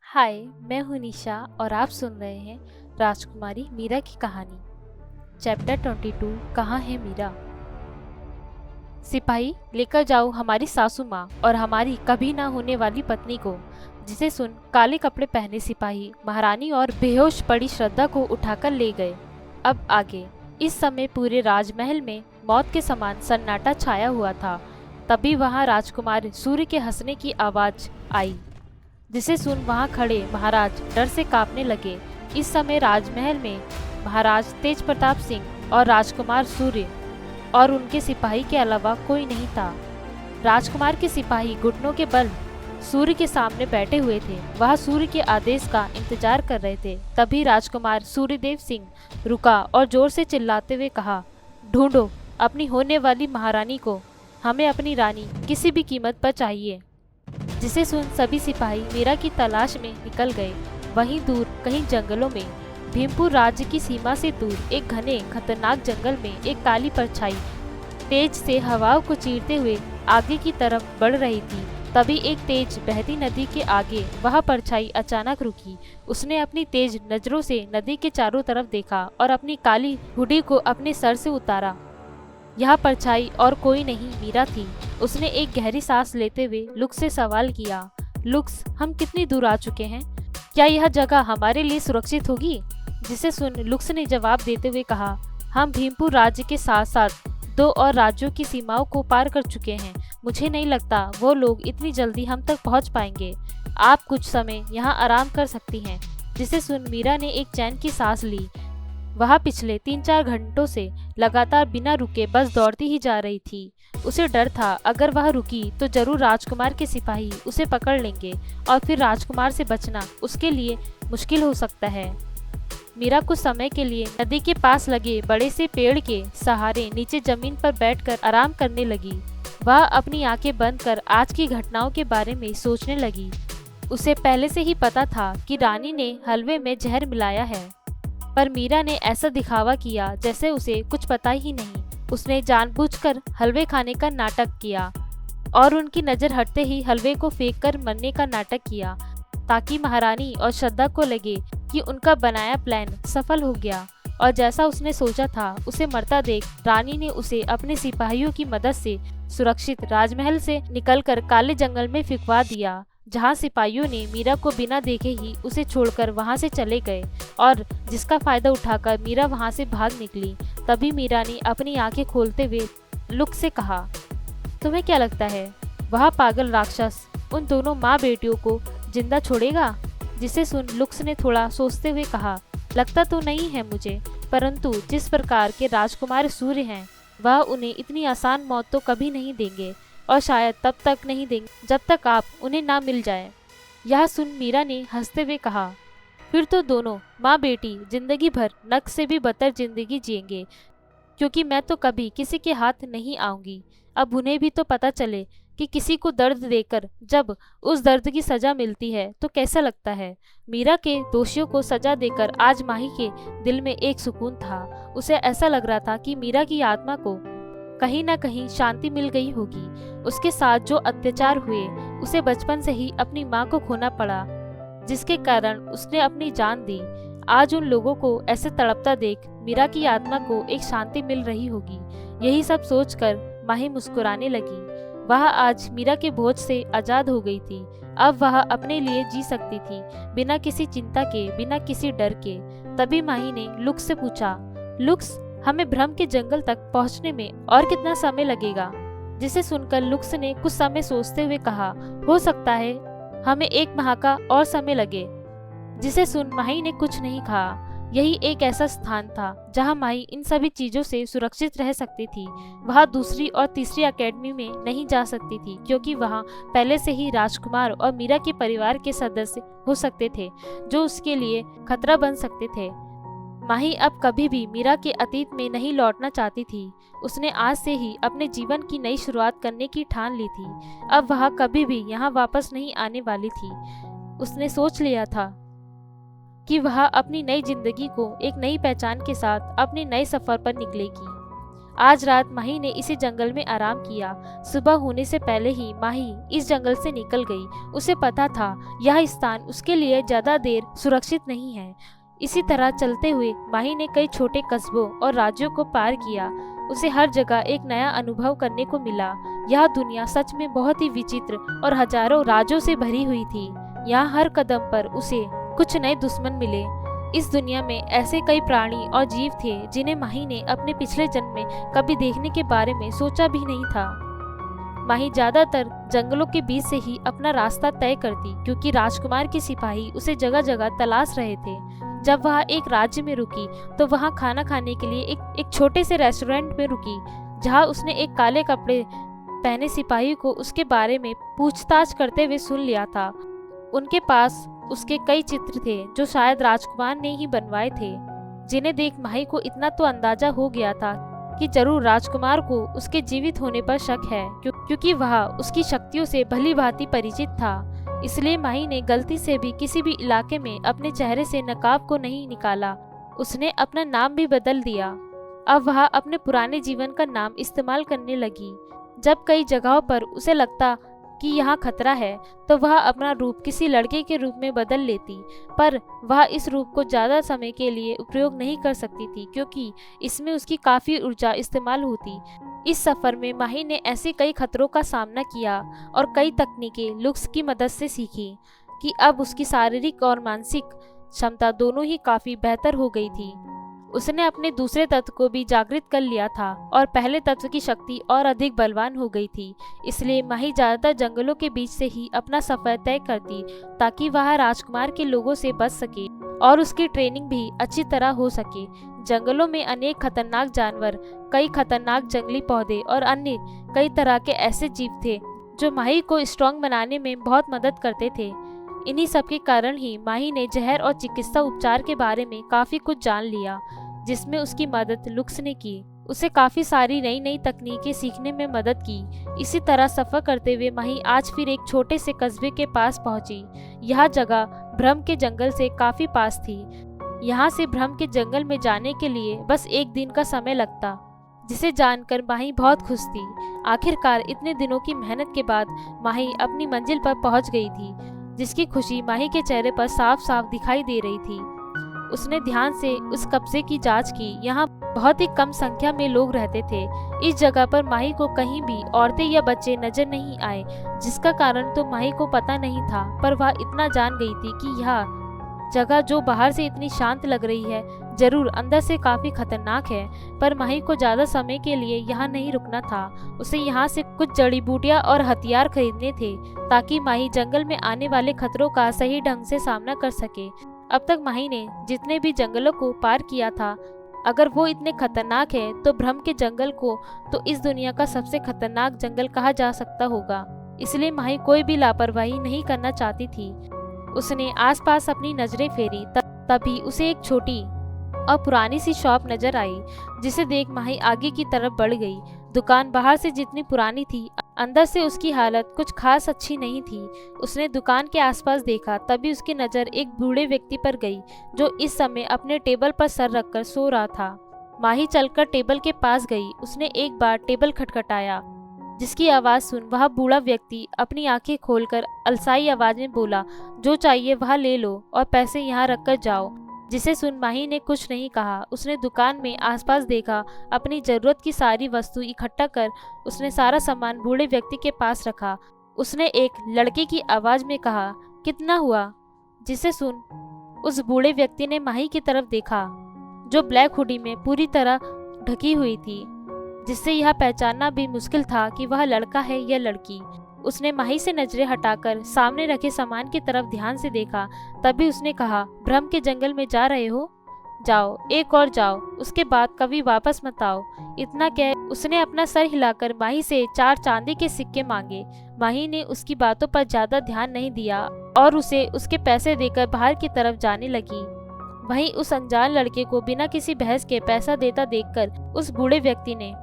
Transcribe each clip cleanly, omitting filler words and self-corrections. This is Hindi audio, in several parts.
हाय, मैं हूँ निशा और आप सुन रहे हैं राजकुमारी मीरा की कहानी। चैप्टर 22। कहाँ है मीरा। सिपाही, लेकर जाओ हमारी सासू माँ और हमारी कभी ना होने वाली पत्नी को। जिसे सुन काले कपड़े पहने सिपाही महारानी और बेहोश पड़ी श्रद्धा को उठाकर ले गए। अब आगे। इस समय पूरे राजमहल में मौत के समान सन्नाटा छाया हुआ था। तभी वहाँ राजकुमार सूर्य के हंसने की आवाज आई, जिसे सुन वहां खड़े महाराज डर से कांपने लगे। इस समय राजमहल में महाराज तेज प्रताप सिंह और राजकुमार सूर्य और उनके सिपाही के अलावा कोई नहीं था। राजकुमार के सिपाही घुटनों के बल सूर्य के सामने बैठे हुए थे। वह सूर्य के आदेश का इंतजार कर रहे थे। तभी राजकुमार सूर्यदेव सिंह रुका और जोर से चिल्लाते हुए कहा, ढूंढो अपनी होने वाली महारानी को। हमें अपनी रानी किसी भी कीमत पर चाहिए। जिसे सुन सभी सिपाही मीरा की तलाश में निकल गए। वहीं दूर कहीं जंगलों में भीमपुर राज्य की सीमा से दूर एक घने खतरनाक जंगल में एक काली परछाई तेज से हवाओं को चीरते हुए आगे की तरफ बढ़ रही थी। तभी एक तेज बहती नदी के आगे वह परछाई अचानक रुकी। उसने अपनी तेज नजरों से नदी के चारों तरफ देखा और अपनी काली हुडी को अपने सर से उतारा। यह परछाई और कोई नहीं मीरा थी। उसने एक गहरी सांस लेते हुए लुक्स से सवाल किया, लुक्स, हम कितनी दूर आ चुके हैं? क्या यह जगह हमारे लिए सुरक्षित होगी? जिसे सुन लुक्स ने जवाब देते हुए कहा, हम भीमपुर राज्य के साथ साथ 2 और राज्यों की सीमाओं को पार कर चुके हैं। मुझे नहीं लगता वो लोग इतनी जल्दी हम तक पहुंच पाएंगे। आप कुछ समय यहाँ आराम कर सकती हैं। जिसे सुन मीरा ने एक चैन की सांस ली। वह पिछले 3-4 घंटों से लगातार बिना रुके बस दौड़ती ही जा रही थी। उसे डर था अगर वह रुकी तो जरूर राजकुमार के सिपाही उसे पकड़ लेंगे और फिर राजकुमार से बचना उसके लिए मुश्किल हो सकता है। मीरा कुछ समय के लिए नदी के पास लगे बड़े से पेड़ के सहारे नीचे जमीन पर बैठकर आराम करने लगी। वह अपनी आंखें बंद कर आज की घटनाओं के बारे में सोचने लगी। उसे पहले से ही पता था कि रानी ने हलवे में जहर मिलाया है, पर मीरा ने ऐसा दिखावा किया जैसे उसे कुछ पता ही नहीं। उसने जानबूझकर हलवे खाने का नाटक किया और उनकी नज़र हटते ही हलवे को फेंककर मरने का नाटक किया, ताकि महारानी और श्रद्धा को लगे कि उनका बनाया प्लान सफल हो गया। और जैसा उसने सोचा था, उसे मरता देख रानी ने उसे अपने सिपाहियों की मदद से सुरक्षित राजमहल से निकलकर काले जंगल में फिकवा दिया, जहां सिपाहियों ने मीरा को बिना देखे ही उसे छोड़कर वहां से चले गए और जिसका फायदा उठाकर मीरा वहां से भाग निकली। तभी मीरा ने अपनी आंखें खोलते हुए लुक से कहा, तुम्हें क्या लगता है वह पागल राक्षस उन दोनों माँ बेटियों को जिंदा छोड़ेगा? जिसे सुन लुक्स ने थोड़ा सोचते हुए कहा, लगता तो नहीं है मुझे, परंतु जिस प्रकार के राजकुमार सूर्य हैं वह उन्हें इतनी आसान मौत तो कभी नहीं देंगे और शायद तब तक नहीं देंगे जब तक आप उन्हें ना मिल जाए। यह सुन मीरा ने हंसते हुए कहा, फिर तो दोनों माँ बेटी जिंदगी भर नर्क से भी बदतर जिंदगी जिएंगे, क्योंकि मैं तो कभी किसी के हाथ नहीं आऊंगी। अब उन्हें भी तो पता चले कि किसी को दर्द देकर जब उस दर्द की सजा मिलती है तो कैसा लगता है। मीरा के दोषियों को सजा देकर आज माही के दिल में एक सुकून था। उसे ऐसा लग रहा था कि मीरा की आत्मा को कहीं ना कहीं शांति मिल गई होगी। उसके साथ जो अत्याचार हुए, उसे बचपन से ही अपनी माँ को खोना पड़ा, जिसके कारण उसने अपनी जान दी। आज उन लोगों को ऐसे तड़पता देख मीरा की आत्मा को एक शांति मिल रही होगी। यही सब सोचकर माही मुस्कुराने लगी। वह आज मीरा के बोझ से आजाद हो गई थी। अब वह अपने लिए जी सकती थी, बिना किसी चिंता के, बिना किसी डर के। तभी माही ने लुक्स से पूछा, लुक्स, हमें भ्रम के जंगल तक पहुंचने में और कितना समय लगेगा? जिसे सुनकर लुक्स ने कुछ समय सोचते हुए कहा, हो सकता है हमें 1 माह का और समय लगे। जिसे सुन माही ने कुछ नहीं कहा। यही एक ऐसा स्थान था जहां माही इन सभी चीजों से सुरक्षित रह सकती थी। वह दूसरी और तीसरी एकेडमी में नहीं जा सकती थी, क्योंकि वहां पहले से ही राजकुमार और मीरा के परिवार के सदस्य हो सकते थे जो उसके लिए खतरा बन सकते थे। माही अब कभी भी मीरा के अतीत में नहीं लौटना चाहती थी। उसने आज से ही अपने जीवन की नई शुरुआत करने की ठान ली थी। अब वह कभी भी यहाँ वापस नहीं आने वाली थी। उसने सोच लिया था कि वह अपनी नई जिंदगी को एक नई पहचान के साथ अपने नए सफर पर निकलेगी। आज रात माही ने इसी जंगल में आराम किया। सुबह होने से पहले ही माही इस जंगल से निकल गई। उसे पता था यह स्थान उसके लिए ज्यादा देर सुरक्षित नहीं है। इसी तरह चलते हुए माही ने कई छोटे कस्बों और राज्यों को पार किया। उसे हर जगह एक नया अनुभव करने को मिला। यह दुनिया सच में बहुत ही विचित्र और हजारों राजों से भरी हुई थी। यहाँ हर कदम पर उसे कुछ नए दुश्मन मिले। इस दुनिया में ऐसे कई प्राणी और जीव थे जिन्हें माही ने अपने पिछले जन्म में कभी देखने के बारे में सोचा भी नहीं था। माही ज्यादातर जंगलों के बीच से ही अपना रास्ता तय करती, क्योंकि राजकुमार के सिपाही उसे जगह जगह तलाश रहे थे। जब वह एक राज्य में रुकी तो वहां खाना खाने के लिए एक छोटे से रेस्टोरेंट में रुकी, जहां उसने एक काले कपड़े पहने सिपाही को उसके बारे में पूछताछ करते हुए सुन लिया था। उनके पास उसके कई चित्र थे जो शायद राजकुमार ने ही बनवाए थे, जिन्हें देख माही को इतना तो अंदाजा हो गया था कि जरूर राजकुमार को उसके जीवित होने पर शक है, क्योंकि वह उसकी शक्तियों से भली भांति परिचित था। इसलिए माही ने गलती से भी किसी भी इलाके में अपने चेहरे से नकाब को नहीं निकाला। उसने अपना नाम भी बदल दिया। अब वह अपने पुराने जीवन का नाम इस्तेमाल करने लगी। जब कई जगहों पर उसे लगता कि यहाँ खतरा है तो वह अपना रूप किसी लड़के के रूप में बदल लेती, पर वह इस रूप को ज़्यादा समय के लिए उपयोग नहीं कर सकती थी, क्योंकि इसमें उसकी काफ़ी ऊर्जा इस्तेमाल होती। इस सफ़र में माही ने ऐसे कई खतरों का सामना किया और कई तकनीकें लुक्स की मदद से सीखी कि अब उसकी शारीरिक और मानसिक क्षमता दोनों ही काफ़ी बेहतर हो गई थी। उसने अपने दूसरे तत्व को भी जागृत कर लिया था और पहले तत्व की शक्ति और अधिक बलवान हो गई थी। इसलिए माही ज्यादातर जंगलों के बीच से ही अपना सफर तय करती, ताकि वह राजकुमार के लोगों से बच सके और उसकी ट्रेनिंग भी अच्छी तरह हो सके। जंगलों में अनेक खतरनाक जानवर, कई खतरनाक जंगली पौधे और अन्य कई तरह के ऐसे जीव थे जो माही को स्ट्रॉन्ग बनाने में बहुत मदद करते थे। इन्हीं सब के कारण ही माही ने जहर और चिकित्सा उपचार के बारे में काफी कुछ जान लिया, जिसमें उसकी मदद लुक्स ने की। उसे काफी सारी नई नई तकनीकें सीखने में मदद की। इसी तरह सफर करते हुए माही आज फिर एक छोटे से कस्बे के पास पहुंची। यह जगह भ्रम के जंगल से काफी पास थी। यहाँ से भ्रम के जंगल में जाने के लिए बस एक दिन का समय लगता, जिसे जानकर माही बहुत खुश थी। आखिरकार इतने दिनों की मेहनत के बाद माही अपनी मंजिल पर पहुंच गई थी, जिसकी खुशी माही के चेहरे पर साफ साफ दिखाई दे रही थी। उसने ध्यान से उस कब्जे की जांच की। यहाँ बहुत ही कम संख्या में लोग रहते थे। इस जगह पर माही को कहीं भी औरतें या बच्चे नजर नहीं आए, जिसका कारण तो माही को पता नहीं था, पर वह इतना जान गई थी कि यह जगह जो बाहर से इतनी शांत लग रही है, जरूर अंदर से काफी खतरनाक है। पर माही को ज्यादा समय के लिए यहाँ नहीं रुकना था। उसे यहाँ से कुछ जड़ी बूटियां और हथियार खरीदने थे, ताकि माही जंगल में आने वाले खतरों का सही ढंग से सामना कर सके। अब तक माही ने जितने भी जंगलों को पार किया था, अगर वो इतने खतरनाक है तो भ्रम के जंगल को तो इस दुनिया का सबसे खतरनाक जंगल कहा जा सकता होगा। इसलिए माही कोई भी लापरवाही नहीं करना चाहती थी। उसने आसपास अपनी नजरें फेरी, तभी उसे एक छोटी और पुरानी सी शॉप नजर आई, जिसे देख माही आगे की तरफ बढ़ गई। दुकान बाहर से जितनी पुरानी थी, अंदर से उसकी हालत कुछ खास अच्छी नहीं थी। उसने दुकान के आसपास देखा, तभी उसकी नज़र एक बूढ़े व्यक्ति पर गई, जो इस समय अपने टेबल पर सर रखकर सो रहा था। माही चलकर टेबल के पास गई। उसने एक बार टेबल खटखटाया, जिसकी आवाज़ सुन वह बूढ़ा व्यक्ति अपनी आंखें खोलकर अलसाई आवाज में बोला, जो चाहिए वह ले लो और पैसे यहाँ रख कर जाओ। जिसे सुन माही ने कुछ नहीं कहा। उसने दुकान में आसपास देखा, अपनी ज़रूरत की सारी वस्तु इकट्ठा कर उसने सारा सामान बूढ़े व्यक्ति के पास रखा। उसने एक लड़के की आवाज़ में कहा, कितना हुआ? जिसे सुन उस बूढ़े व्यक्ति ने माही की तरफ देखा, जो ब्लैक हुडी में पूरी तरह ढकी हुई थी, जिससे यह पहचानना भी मुश्किल था कि वह लड़का है या लड़की। उसने माही से नजरें हटाकर सामने रखे सामान की तरफ ध्यान से देखा, तभी उसने कहा, भ्रम के जंगल में जा रहे हो? जाओ, एक और जाओ, उसके बाद कभी वापस मत आओ। इतना कह उसने अपना सर हिलाकर माही से 4 चांदी के सिक्के मांगे। माही ने उसकी बातों पर ज्यादा ध्यान नहीं दिया और उसे उसके पैसे देकर बाहर की तरफ जाने लगी। वहीं उस अनजान लड़के को बिना किसी बहस के पैसा देता देखकर उस बूढ़े व्यक्ति ने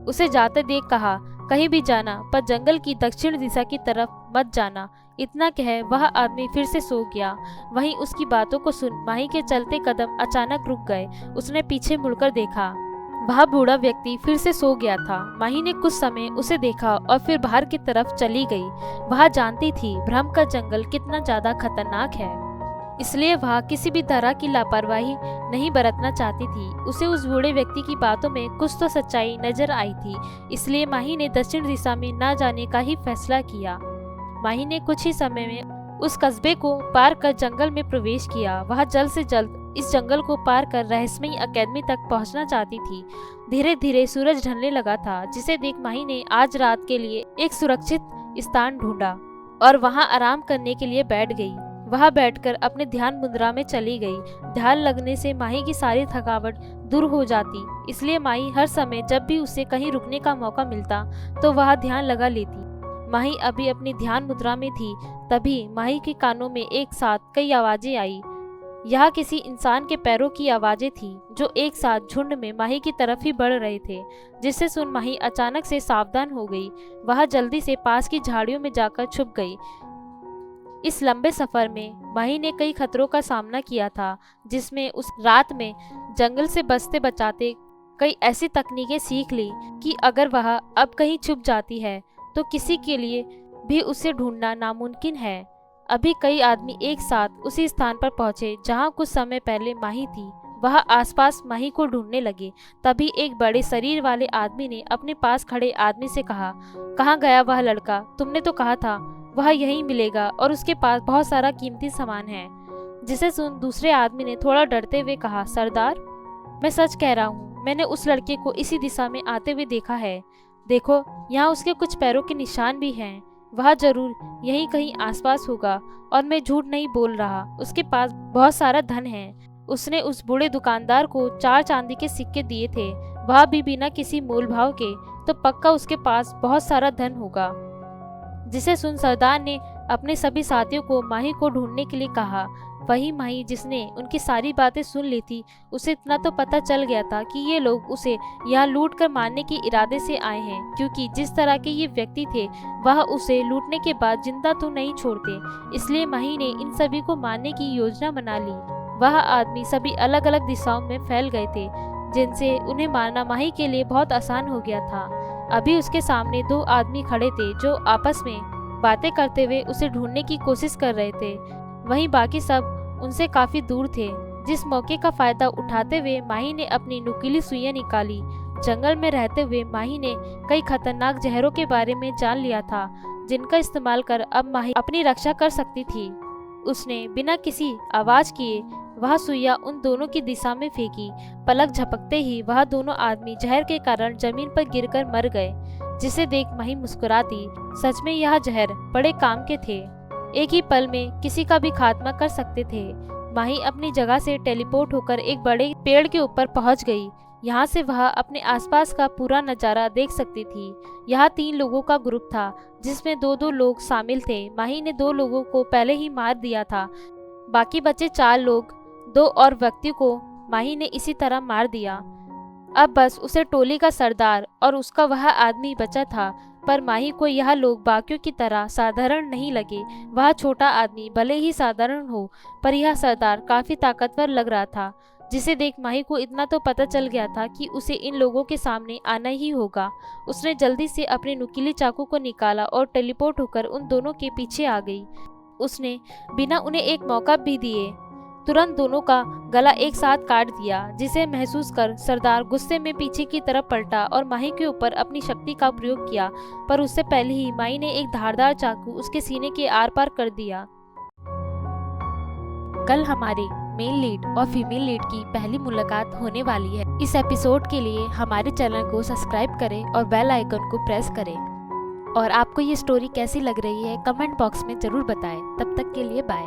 उसे जाते देख कहा, कहीं भी जाना, पर जंगल की दक्षिण दिशा की तरफ मत जाना। इतना कह वह आदमी फिर से सो गया। वहीं उसकी बातों को सुन माही के चलते कदम अचानक रुक गए। उसने पीछे मुड़कर देखा। वह बूढ़ा व्यक्ति फिर से सो गया था। माही ने कुछ समय उसे देखा और फिर बाहर की तरफ चली गई। वह जानती थी ब्रह्म का जंगल कितना ज्यादा खतरनाक है, इसलिए वह किसी भी तरह की लापरवाही नहीं बरतना चाहती थी। उसे उस बूढ़े व्यक्ति की बातों में कुछ तो सच्चाई नजर आई थी, इसलिए माही ने दक्षिण दिशा में न जाने का ही फैसला किया। माही ने कुछ ही समय में उस कस्बे को पार कर जंगल में प्रवेश किया। वह जल्द से जल्द इस जंगल को पार कर रहस्यमयी अकेडमी तक पहुंचना चाहती थी। धीरे धीरे सूरज ढलने लगा था, जिसे देख माही ने आज रात के लिए एक सुरक्षित स्थान ढूंढा और वहां आराम करने के लिए बैठ गई। वह बैठकर अपने ध्यान मुद्रा में चली गई। ध्यान लगने से माही की सारी थकावट दूर हो जाती, इसलिए माही हर समय जब भी उसे कहीं रुकने का मौका मिलता तो वह ध्यान लगा लेती। माही अभी अपनी ध्यान मुद्रा में थी, तभी माही के कानों में एक साथ कई आवाजें आई। यह किसी इंसान के पैरों की आवाजें थी जो एक साथ झुंड में माही की तरफ ही बढ़ रहे थे, जिससे सुन माही अचानक से सावधान हो गई। वह जल्दी से पास की झाड़ियों में जाकर छुप गई। इस लंबे सफर में माही ने कई खतरों का सामना किया था, जिसमें उस रात में जंगल से बचते बचाते कई ऐसी तकनीकें सीख ली कि अगर वह अब कहीं छुप जाती है तो किसी के लिए भी उसे ढूंढना नामुमकिन है। अभी कई आदमी एक साथ उसी स्थान पर पहुंचे जहां कुछ समय पहले माही थी। वह आसपास माही को ढूंढने लगे। तभी एक बड़े शरीर वाले आदमी ने अपने पास खड़े आदमी से कहा, कहाँ गया वह लड़का? तुमने तो कहा था वह यहीं मिलेगा और उसके पास बहुत सारा कीमती सामान है। जिसे सुन दूसरे आदमी ने थोड़ा डरते हुए कहा, सरदार, मैं सच कह रहा हूँ, मैंने उस लड़के को इसी दिशा में आते हुए देखा है। देखो, यहाँ उसके कुछ पैरों के निशान भी हैं। वह जरूर यहीं कहीं आसपास होगा और मैं झूठ नहीं बोल रहा। उसके पास बहुत सारा धन है। उसने उस बूढ़े दुकानदार को 4 चांदी के सिक्के दिए थे, वह भी बिना किसी मोल भाव के, तो पक्का उसके पास बहुत सारा धन होगा। जिसे सुन सरदार ने अपने सभी साथियों को माही को ढूंढने के लिए कहा। वही माही जिसने उनकी सारी बातें सुन ली थी, उसे इतना तो पता चल गया था कि ये लोग उसे यहाँ लूट कर मारने के इरादे से आए हैं, क्योंकि जिस तरह के ये व्यक्ति थे वह उसे लूटने के बाद जिंदा तो नहीं छोड़ते। इसलिए माही ने इन सभी को मारने की योजना बना ली। वह आदमी सभी अलग अलग दिशाओं में फैल गए थे, जिनसे उन्हें मारना माही के लिए बहुत आसान हो गया था। अभी उसके सामने 2 आदमी खड़े थे जो आपस में बातें करते हुए उसे ढूंढने की कोशिश कर रहे थे। वहीं बाकी सब उनसे काफी दूर थे। जिस मौके का फायदा उठाते हुए माही ने अपनी नुकीली सुइयां निकाली। जंगल में रहते हुए माही ने कई खतरनाक जहरों के बारे में जान लिया था, जिनका इस्तेमाल कर अब माही अपनी रक्षा कर सकती थी। उसने बिना किसी आवाज किए वह सुइया उन दोनों की दिशा में फेंकी। पलक झपकते ही वह दोनों आदमी जहर के कारण जमीन पर गिरकर मर गए। जिसे देख माही मुस्कुरा दी। सच में यह जहर बड़े काम के थे, एक ही पल में किसी का भी खात्मा कर सकते थे। माही अपनी जगह से टेलीपोर्ट होकर एक बड़े पेड़ के ऊपर पहुंच गई। यहाँ से वह अपने आसपास का पूरा नज़ारा देख सकती थी। यहाँ 3 लोगों का ग्रुप था, जिसमें 2-2 लोग शामिल थे। माही ने 2 लोगों को पहले ही मार दिया था। बाकी बचे 4 लोग, 2 और व्यक्ति को माही ने इसी तरह मार दिया। अब बस उसे टोली का सरदार और उसका वह आदमी बचा था। पर माही को यह लोग बाकियों की तरह साधारण नहीं लगे। वह छोटा आदमी भले ही साधारण हो, पर यह सरदार काफी ताकतवर लग रहा था। जिसे देख माही को इतना तो पता चल गया था कि उसे इन लोगों के सामने आना ही होगा। उसने जल्दी से अपने नुकीले चाकू को निकाला और टेलीपोर्ट होकर उन दोनों के पीछे आ गई। उसने बिना उन्हें एक मौका भी दिए तुरंत दोनों का गला एक साथ काट दिया। जिसे महसूस कर सरदार गुस्से में पीछे की तरफ पलटा और माही के ऊपर अपनी शक्ति का प्रयोग किया, पर उससे पहले ही माही ने एक धारदार चाकू उसके सीने के आर पार कर दिया। कल हमारे मेल लीड और फीमेल लीड की पहली मुलाकात होने वाली है। इस एपिसोड के लिए हमारे चैनल को सब्सक्राइब करें और बेल आइकन को प्रेस करें। और आपको ये स्टोरी कैसी लग रही है कमेंट बॉक्स में जरूर बताएं। तब तक के लिए बाय।